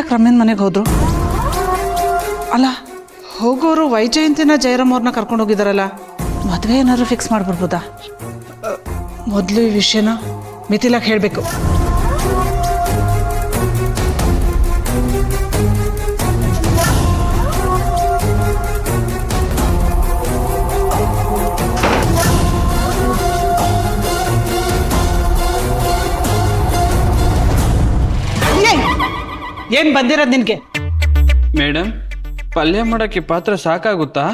ಯಾಕೆ ರಮ್ಯನ ಮನೆಗೆ ಹೋದ್ರು? ಅಲ್ಲ, ಹೋಗೋರು ವೈಜಯಂತಿನ ಜಯರಾಮ್ ಅವ್ರನ್ನ ಕರ್ಕೊಂಡು ಹೋಗಿದಾರಲ್ಲ, ಮದುವೆ ಏನಾದ್ರು ಫಿಕ್ಸ್ ಮಾಡ್ಬಿಡ್ಬೋದಾ? ಮೊದಲು ಈ ವಿಷಯನ ಮಿಥಿಲಾಗೆ ಹೇಳಬೇಕು. ಏನ್ ಬಂದಿರೋದು ನಿನ್ಗೆ? ಮೇಡಮ್, ಪಲ್ಯ ಮಾಡಕ್ಕೆ ಪಾತ್ರ ಸಾಕಾಗುತ್ತಾ?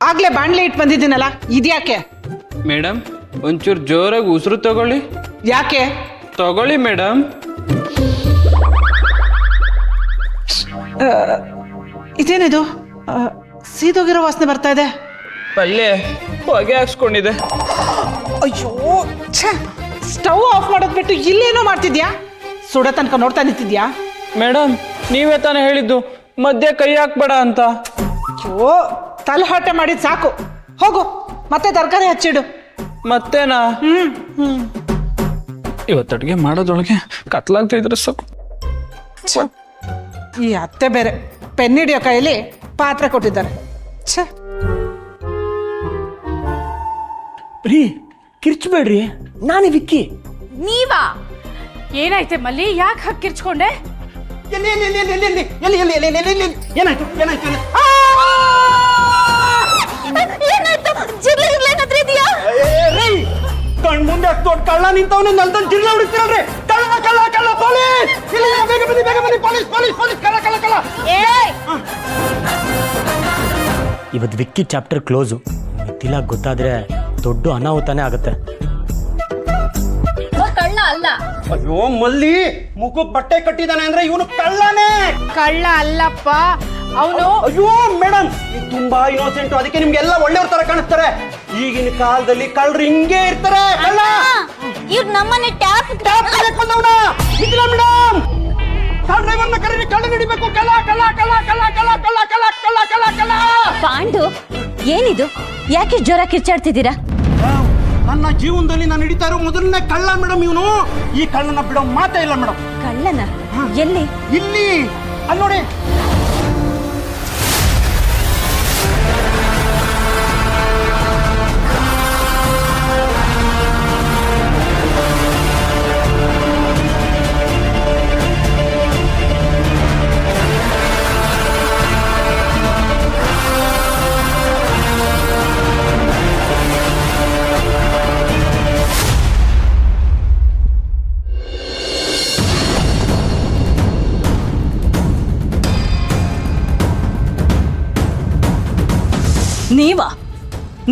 ಆಗ್ಲೇ ಬಾಣ್ಲೆ ಇಟ್ಟು ಬಂದಿದ್ದೀನಲ್ಲ, ಇದ್ಯಾಕೆ? ಮೇಡಮ್, ಒಂಚೂರು ಜೋರಾಗಿ ಉಸಿರು ತಗೊಳ್ಳಿ. ಯಾಕೆ? ತಗೊಳ್ಳಿ ಮೇಡಮ್. ಇದೇನಿದು? ಸೀದೋಗಿರೋ ವಾಸನೆ ಬರ್ತಾ ಇದೆ. ಪಲ್ಯ ಹೊಗೆ ಹಾಕ್ಸ್ಕೊಂಡಿದೆ. ಅಯ್ಯೋ, ಸ್ಟವ್ ಆಫ್ ಮಾಡೋದ್ ಬಿಟ್ಟು ಇಲ್ಲೇನೋ ಮಾಡ್ತಿದ್ಯಾ? ಸುಡ ತನಕ ನೋಡ್ತಾ ನಿಂತಿದ್ಯಾ? ಮೇಡಮ್, ನೀವೇ ತಾನೇ ಹೇಳಿದ್ದು ಮಧ್ಯೆ ಕೈ ಹಾಕ್ಬೇಡ ಅಂತ. ಅಯ್ಯೋ, ತಲೆಹಾಟೆ ಮಾಡಿದ್ ಸಾಕು. ಹೋಗು, ಮತ್ತೆ ತರಕಾರಿ ಹಚ್ಚಿಡು. ಮತ್ತೇನಾ? ಇವತ್ತು ಅಡುಗೆ ಮಾಡೋದೊಳಗೆ ಕತ್ಲಾಗ್ತಾ ಇದ್ರೆ ಸಾಕು. ಈ ಅತ್ತೆ ಬೇರೆ ಪೆನ್ ಹಿಡಿಯೋ ಕೈಯಲ್ಲಿ ಪಾತ್ರೆ ಕೊಟ್ಟಿದ್ದಾರೆ. ಛೇ, ರೀ ಕಿರ್ಚ್ಬೇಡ್ರಿ, ನಾನೇ ವಿಕ್ಕಿ. ನೀವಾ? ಏನಾಯ್ತೆ ಮಲ್ಲಿ? ಯಾಕೆ ಹಾಕಿ ಕಿರ್ಚ್ಕೊಂಡೆ? ಕಣ್ ಮುಂದೆ ದೊಡ್ಡ ಕಳ್ಳ ನಿಂತವನು ನಲ್ದಲ್ಲಿ ಜಿರ್ಲ ಹುಡುಕ್ತಿರಲ್ರಿ. ಕಳ್ಳ ಕಳ್ಳ ಕಳ್ಳ, ಪೊಲೀಸ್! ಬೇಗ ಬನ್ನಿ, ಪೊಲೀಸ್ ಪೊಲೀಸ್ ಪೊಲೀಸ್! ಕಳ್ಳ ಕಳ್ಳ ಕಳ್ಳ. ಇವತ್ತು ವಿಕ್ಕಿ ಚಾಪ್ಟರ್ ಕ್ಲೋಸು. ಮಿಥಿಲಾ ಗೊತ್ತಾದ್ರೆ ದೊಡ್ಡ ಅನಾಹುತಾನೇ ಆಗುತ್ತೆ. ಕಳ್ಳ ಅಲ್ಲ. ಅಯ್ಯೋ ಮಲ್ಲಿ, ಮುಖಕ್ಕೆ ಬಟ್ಟೆ ಕಟ್ಟಿದಾನೆ ಅಂದ್ರೆ ಇವನು ಕಳ್ಳನೇ. ಕಳ್ಳ ಅಲ್ಲಪ್ಪ ಅವನು. ಅಯ್ಯೋ ಮೇಡಮ್, ನೀವು ತುಂಬಾ ಇನ್ನೋಸೆಂಟ್, ಅದಕ್ಕೆ ನಿಮ್ಗೆಲ್ಲ ಒಳ್ಳೆಯವ್ರ ತರ ಕಾಣಿಸ್ತಾರೆ. ಈಗಿನ ಕಾಲದಲ್ಲಿ ಕಳ್ಳರು ಹಿಂಗೆ ಇರ್ತಾರೆ. ಕಳ್ಳ ಇವ್ರು ನಮ್ಮನೆ ಟ್ಯಾಪ್ ಬಂದವನ ಮಿಥಿಲಾ ಮೇಡಮ್. ಕಾರ್ ಡ್ರೈವರ್ನ ಕರೀರಿ, ಕಳ್ಳ ಹಿಡಿಬೇಕು. ಕಳ್ಳ ಕಳ್ಳ ಕಳ್ಳ ಕಳ್ಳ ಕಳ್ಳ ಕಳ್ಳ ಕಳ್ಳ ಕಳ್ಳ ಕಳ್ಳ ಕಳ್ಳ. ಪಾಂಡು, ಏನಿದು? ಯಾಕೆ ಜ್ವರ ಕಿರ್ಚಾಡ್ತಿದ್ದೀರಾ? ನನ್ನ ಜೀವನದಲ್ಲಿ ನಾನು ಹಿಡಿತಾ ಇರೋ ಮೊದಲನೇ ಕಳ್ಳ ಮೇಡಮ್ ಇವನು. ಈ ಕಳ್ಳನ ಬಿಡೋ ಮಾತೇ ಇಲ್ಲ ಮೇಡಮ್. ಕಳ್ಳನ? ಎಲ್ಲಿ? ಇಲ್ಲಿ, ಅಲ್ಲಿ ನೋಡಿ.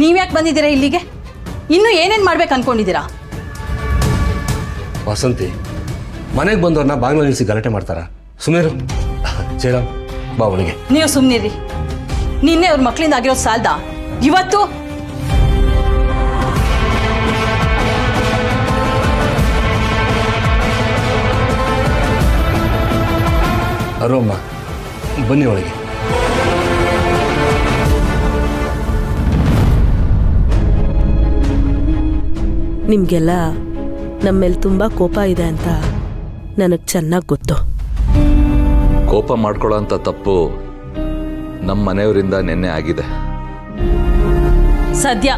ನೀವ್ಯಾಕೆ ಬಂದಿದ್ದೀರಾ ಇಲ್ಲಿಗೆ? ಇನ್ನು ಏನೇನ್ ಮಾಡ್ಬೇಕು ಅನ್ಕೊಂಡಿದ್ದೀರಾ? ವಾಸಂತಿ, ಮನೆಗೆ ಬಂದವ್ರನ್ನ ಬಾಗಿಲು ನಿಲ್ಲಿಸಿ ಗಲಾಟೆ ಮಾಡ್ತಾರ? ಸುಮ್ಮನೆ ಜಯರಾಮ್, ಬಾ ಒಳಗೆ. ನೀವು ಸುಮ್ಮನಿರಿ. ನಿನ್ನೆ ಅವ್ರ ಮಕ್ಕಳಿಂದ ಆಗಿರೋದು ಸಾಲ್ದ? ಇವತ್ತು ಅರೋಮ್ಮ, ಬನ್ನಿ ಒಳಗೆ. ನಿಮಗೆಲ್ಲ ನಮ್ಮ ಮೇಲೆ ತುಂಬ ಕೋಪ ಇದೆ ಅಂತ ನನಗೆ ಚೆನ್ನಾಗಿ ಗೊತ್ತು. ಕೋಪ ಮಾಡ್ಕೊಳ್ಳೋ ಅಂಥ ತಪ್ಪು ನಮ್ಮ ಮನೆಯವರಿಂದ ನೆನ್ನೆ ಆಗಿದೆ. ಸದ್ಯ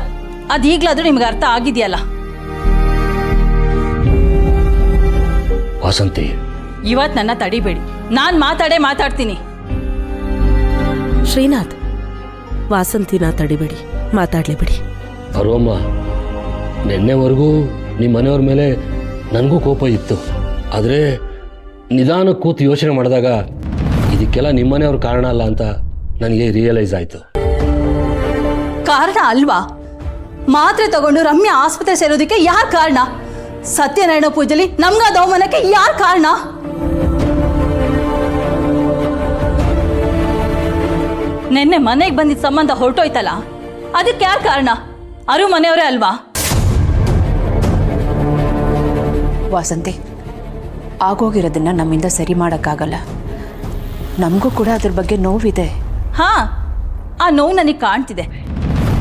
ಅದೀಗ್ಲಾದ್ರೂ ನಿಮ್ಗೆ ಅರ್ಥ ಆಗಿದೆಯಲ್ಲ. ವಾಸಂತಿ, ಇವತ್ತು ನನ್ನ ತಡಿಬೇಡಿ, ನಾನು ಮಾತಾಡ್ತೀನಿ. ಶ್ರೀನಾಥ್, ವಾಸಂತಿನ ತಡಿಬೇಡಿ, ಮಾತಾಡಲೇಬೇಡಿ. ಅರೋಮ್ಮ, ನಿನ್ನೆವರೆಗೂ ನಿಮ್ಮ ಮನೆಯವ್ರ ಮೇಲೆ ನನಗೂ ಕೋಪ ಇತ್ತು. ಆದರೆ ನಿಧಾನ ಕೂತು ಯೋಚನೆ ಮಾಡಿದಾಗ ಇದಕ್ಕೆಲ್ಲ ನಿಮ್ಮನೆಯವ್ರ ಕಾರಣ ಅಲ್ಲ ಅಂತ ನನಗೆ ರಿಯಲೈಸ್ ಆಯಿತು. ಕಾರಣ ಅಲ್ವಾ? ಮಾತ್ರೆ ತಗೊಂಡು ರಮ್ಯಾ ಆಸ್ಪತ್ರೆ ಸೇರೋದಕ್ಕೆ ಯಾರು ಕಾರಣ? ಸತ್ಯನಾರಾಯಣ ಪೂಜೆಲಿ ನಮ್ಗಾದ ಅವಮಾನಕ್ಕೆ ಯಾರು ಕಾರಣ? ನಿನ್ನೆ ಮನೆಗೆ ಬಂದಿದ್ದ ಸಂಬಂಧ ಹೊರಟೋಯ್ತಲ್ಲ, ಅದಕ್ಕೆ ಯಾರು ಕಾರಣ? ಅರು ಮನೆಯವರೇ ಅಲ್ವಾ? ವಾಸಂತಿ, ಆಗೋಗಿರೋದನ್ನ ನಮ್ಮಿಂದ ಸರಿ ಮಾಡೋಕ್ಕಾಗಲ್ಲ. ನಮಗೂ ಕೂಡ ಅದ್ರ ಬಗ್ಗೆ ನೋವಿದೆ. ಹಾ, ಆ ನೋವು ನನಗೆ ಕಾಣ್ತಿದೆ.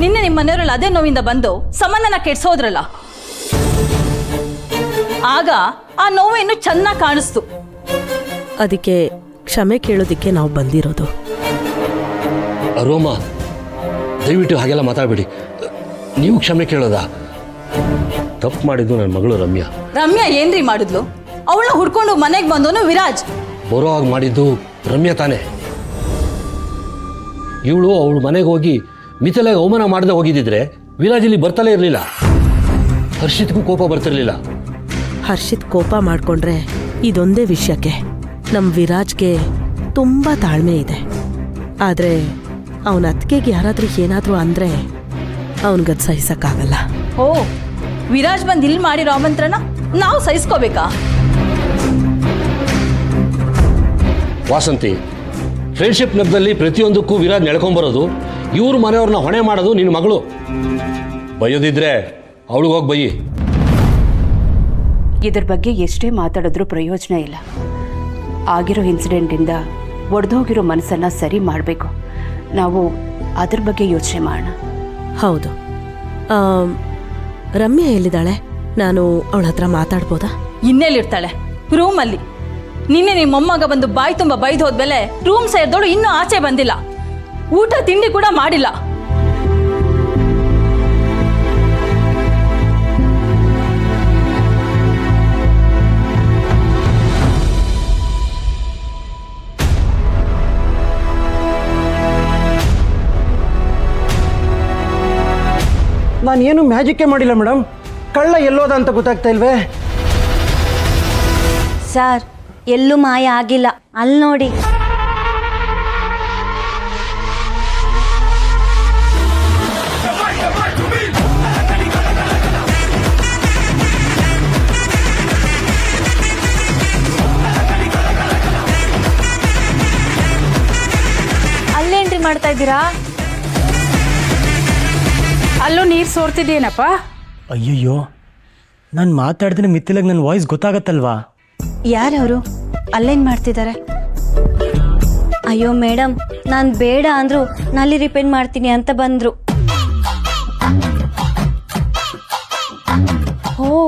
ನಿನ್ನೆ ನಿಮ್ಮ ಮನೆಯವರಲ್ಲಿ ಅದೇ ನೋವಿಂದ ಬಂದು ಸಂಬಂಧನ ಕೆಡ್ಸೋದ್ರಲ್ಲ, ಆಗ ಆ ನೋವು ಇನ್ನೂ ಚೆನ್ನಾಗಿ ಕಾಣಿಸ್ತು. ಅದಕ್ಕೆ ಕ್ಷಮೆ ಕೇಳೋದಕ್ಕೆ ನಾವು ಬಂದಿರೋದು. ರೋಮ, ದಯವಿಟ್ಟು ಹಾಗೆಲ್ಲ ಮಾತಾಡಬೇಡಿ. ನೀವು ಕ್ಷಮೆ ಕೇಳೋದಾ? ತಪ್ಪು ಮಾಡಿದ್ದು ನನ್ನ ಮಗಳು ರಮ್ಯಾ. ರಮ್ಯಾ ಏನ್ರಿ ಮಾಡಿದ್ಲು? ಅವಳನ್ನ ಹುಡ್ಕೊಂಡು ಮನೆಗೆ ಬಂದವನು ವಿರಾಜ್. ಬರೋ ಹಾಗೆ ಮಾಡಿದ್ದು ರಮ್ಯಾ ತಾನೇ. ಇವಳು ಅವಳು ಮನೆಗೆ ಹೋಗಿ ಮಿಥಿಲಾಗೆ ಅವಮಾನ ಮಾಡದೆ ಹೋಗಿದ್ದಿದ್ರೆ ವಿರಾಜಲ್ಲಿ ಬರ್ತಲೇ ಇರಲಿಲ್ಲ. ಹರ್ಷಿತ್ಗೂ ಕೋಪ ಬರ್ತಿರ್ಲಿಲ್ಲ. ಹರ್ಷಿತ್ ಕೋಪ ಮಾಡ್ಕೊಂಡ್ರೆ ಇದೊಂದೇ ವಿಷಯಕ್ಕೆ ನಮ್ಮ ವಿರಾಜ್ಗೆ ತುಂಬ ತಾಳ್ಮೆ ಇದೆ. ಆದರೆ ಅವನ ಅತ್ತಿಗೆಗೆ ಯಾರಾದರೂ ಏನಾದರೂ ಅಂದರೆ ಅವನಿಗದು ಸಹಿಸಕ್ಕಾಗಲ್ಲ. ಓ, ವಿರಾಜ್ ಬಂದು ಇಲ್ಲಿ ಮಾಡಿರೋ ಆಮಂತ್ರಣ ನಾವು ಸಹಿಸ್ಕೋಬೇಕಾ? ವಾಸಂತಿ, ಫ್ರೆಂಡ್ಶಿಪ್ ನೆಪದಲ್ಲಿ ಪ್ರತಿಯೊಂದಕ್ಕೂ ವಿರಾಜ್ ನೆಳ್ಕೊಂಬರೋದು, ಇವ್ರ ಮನೆಯವ್ರನ್ನ ಹೊಣೆ ಮಾಡೋದು ನಿನ್ನ ಮಗಳು. ಬೈಯೋದಿದ್ರೆ ಅವಳಿಗೆ ಹೋಗಿ ಬೈಯಿ. ಇದ್ರ ಬಗ್ಗೆ ಎಷ್ಟೇ ಮಾತಾಡಿದ್ರೂ ಪ್ರಯೋಜನ ಇಲ್ಲ. ಆಗಿರೋ ಇನ್ಸಿಡೆಂಟಿಂದ ಒಡೆದೋಗಿರೋ ಮನಸ್ಸನ್ನು ಸರಿ ಮಾಡಬೇಕು. ನಾವು ಅದ್ರ ಬಗ್ಗೆ ಯೋಚನೆ ಮಾಡೋಣ. ಹೌದು. ರಮ್ಯಾ ಎಲ್ಲಿದ್ದಾಳೆ? ನಾನು ಅವಳ ಹತ್ರ ಮಾತಾಡ್ಬೋದಾ? ಇನ್ನೆಲ್ಲಿರ್ತಾಳೆ? ರೂಮಲ್ಲಿ. ನಿನ್ನೆ ನಿಮ್ಮ ಮೊಮ್ಮಗ ಬಂದು ಬಾಯಿ ತುಂಬ ಬೈದು ಹೋದ್ಮೇಲೆ ರೂಮ್ ಸೇರಿದವಳು ಇನ್ನೂ ಆಚೆ ಬಂದಿಲ್ಲ. ಊಟ ತಿಂಡಿ ಕೂಡ ಮಾಡಿಲ್ಲ. ನಾನೇನು ಮ್ಯಾಜಿಕ್ಕೇ ಮಾಡಿಲ್ಲ ಮೇಡಮ್. ಕಳ್ಳ ಎಲ್ಲೋದ ಅಂತ ಗೊತ್ತಾಗ್ತಾ ಇಲ್ವೇ? ಸರ್, ಎಲ್ಲೂ ಮಾಯ ಆಗಿಲ್ಲ. ಅಲ್ಲಿ ನೋಡಿ. ಅಲ್ಲೇನ್ರಿ ಮಾಡ್ತಾ ಇದ್ದೀರಾ? ಅಲ್ಲೂ ನೀರು ಸೋರ್ತಿದ್ದೇನಪ್ಪ? ಅಯ್ಯಯ್ಯೋ, ನಾನು ಮಾತಾಡಿದ್ರೆ ಮಿಥಿಲಾಗೆ ನನ್ನ ವಾಯ್ಸ್ ಗೊತ್ತಾಗತ್ತಲ್ವಾ? ಯಾರವರು? ಅಲ್ಲೇನು ಮಾಡ್ತಿದ್ದಾರೆ? ಅಯ್ಯೋ ಮೇಡಮ್, ನಾನು ಬೇಡ ಅಂದ್ರು ನಲ್ಲಿ ರಿಪೇರ್ ಮಾಡ್ತೀನಿ ಅಂತ ಬಂದರು. ಓ,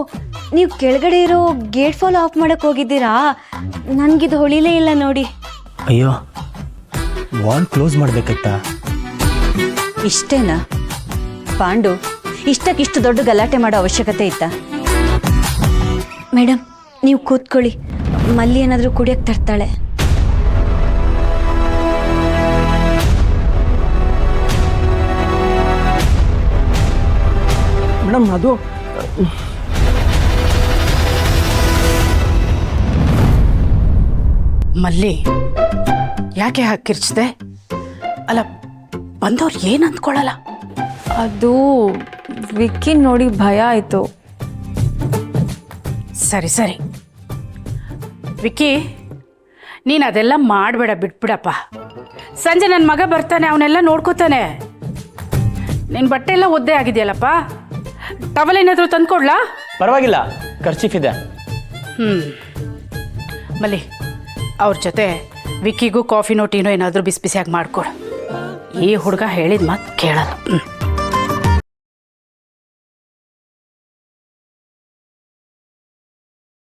ನೀವು ಕೆಳಗಡೆ ಇರೋ ಗೇಟ್ ಫಾಲ್ ಆಫ್ ಮಾಡಕ್ಕೆ ಹೋಗಿದ್ದೀರಾ? ನನಗಿದು ಹೊಳಿಲೇ ಇಲ್ಲ ನೋಡಿ. ಅಯ್ಯೋ, ವಾಲ್ ಕ್ಲೋಸ್ ಮಾಡಬೇಕಾಯ್ತಾ? ಇಷ್ಟೇನಾ ಪಾಂಡು? ಇಷ್ಟಕ್ಕಿಷ್ಟು ದೊಡ್ಡ ಗಲಾಟೆ ಮಾಡೋ ಅವಶ್ಯಕತೆ ಇತ್ತಾ? ಮೇಡಮ್, ನೀವು ಕೂತ್ಕೊಳ್ಳಿ. ಮಲ್ಲಿ ಏನಾದರೂ ಕುಡಿಯಕ್ಕೆ ತರ್ತಾಳೆ. ಮೇಡಮ್, ಅದು ಮಲ್ಲಿ, ಯಾಕೆ ಹಾಗೆ ಕಿರ್ಚಿದೆ? ಅಲ್ಲ, ಬಂದವ್ರು ಏನು ಅಂದ್ಕೊಳ್ಳಲ್ಲ? ಅದು ವಿಕ್ಕಿ ನೋಡಿ ಭಯ ಆಯಿತು. ಸರಿ ಸರಿ ವಿಕ್ಕಿ, ನೀನು ಅದೆಲ್ಲ ಮಾಡಬೇಡ, ಬಿಟ್ಬಿಡಪ್ಪ. ಸಂಜೆ ನನ್ನ ಮಗ ಬರ್ತಾನೆ, ಅವನ್ನೆಲ್ಲ ನೋಡ್ಕೋತಾನೆ. ನಿನ್ನ ಬಟ್ಟೆ ಎಲ್ಲ ಒದ್ದೆ ಆಗಿದೆಯಲ್ಲಪ್ಪ, ಟವಲ್ ಏನಾದರೂ ತಂದ್ಕೊಡ್ಲಾ? ಪರವಾಗಿಲ್ಲ, ಖರ್ಚೀಫ್ ಇದೆ. ಮಲ್ಲಿ, ಅವ್ರ ಜೊತೆ ವಿಕ್ಕಿಗೂ ಕಾಫಿನೋ ಟೀನೋ ಏನಾದರೂ ಬಿಸಿ ಬಿಸಿಯಾಗಿ ಮಾಡಿಕೊಡು. ಈ ಹುಡುಗ ಹೇಳಿದ ಮಾತು ಕೇಳಲ್ಲ.